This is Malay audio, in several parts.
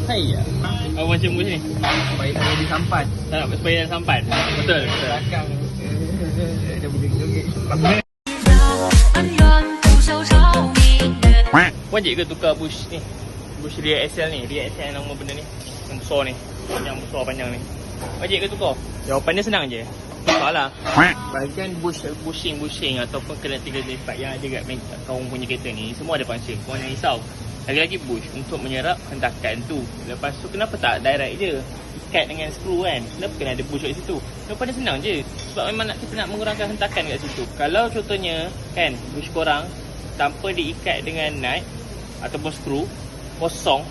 Hayya. Apa macam bush ni? Supaya tak jadi sampan. Tak nak supaya yang sampan. Betul. Belakang dia boleh joget. Wajib ke tukar bush ni? Bush Rear XL ni. Rear XL nama benda ni. Yang besar ni. Yang besar panjang ni. Wajib ke tukar? Jawapannya senang je. Tukar lah. Bahagian bushing ataupun kena 3 yang ada kat kau punya kereta ni, semua ada function. Kau jangan risau. Lagi-lagi bush untuk menyerap hentakan tu. Lepas tu kenapa tak direct je? Ikat dengan skru kan? Kenapa kena ada bush kat situ? Jawapannya senang je. Sebab memang kita nak mengurangkan hentakan kat situ. Kalau contohnya kan bush korang tanpa diikat dengan nut ataupun skru, kosong,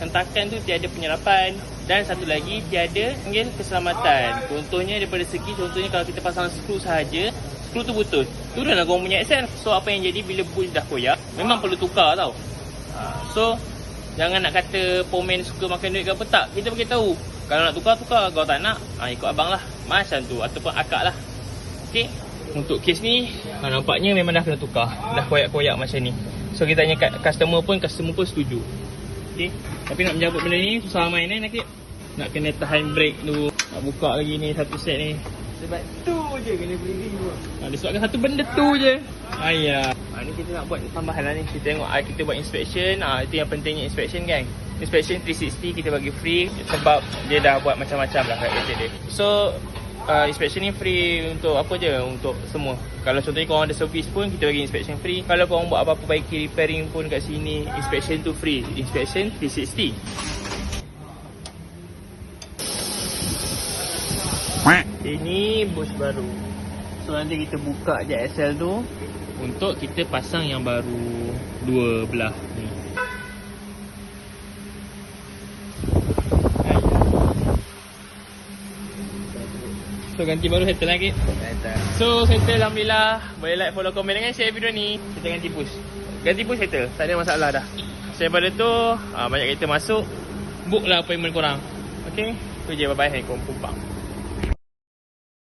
hentakan tu tiada penyerapan. Dan satu lagi, tiada keselamatan. Contohnya daripada segi, contohnya kalau kita pasang skru sahaja, skru tu putus, turunlah korang punya XL. So apa yang jadi bila bush dah koyak, memang perlu tukar tau. So jangan nak kata pomen suka makan duit ke apa, tak. Kita beritahu kalau nak tukar, kalau tak nak ikut abang lah, macam tu, ataupun akak lah. Okay. Untuk kes ni nampaknya memang dah kena tukar. Dah koyak-koyak macam ni. So kita tanya kat customer pun setuju. Okay. Tapi nak menjabut benda ni susah main nakit. Nak kena tahan break dulu. Nak buka lagi ni satu set ni. Sebab tu je kena beli dulu. Disebabkan satu benda tu je. Ayah. Ni kita nak buat tambahan lah ni. Kita tengok kita buat inspection. Itu yang pentingnya inspection kan. Inspection 360 kita bagi free. Sebab dia dah buat macam-macam lah kat kereta dia. So inspection ni free untuk apa je? Untuk semua. Kalau contohnya korang ada servis pun, kita bagi inspection free. Kalau korang buat apa-apa baiki repairing pun kat sini, inspection tu free. Inspection 360. Ini bush baru. So nanti kita buka je XL tu untuk kita pasang yang baru dua belah ni. So ganti baru settle lagi. So settle alhamdulillah. Boleh like, follow, komen dengan share video ni. Kita ganti push. Ganti push settle. Tak ada masalah dah. So daripada tu banyak kereta masuk, book lah appointment korang. Okay. Tu je, bye bye. Assalamualaikum.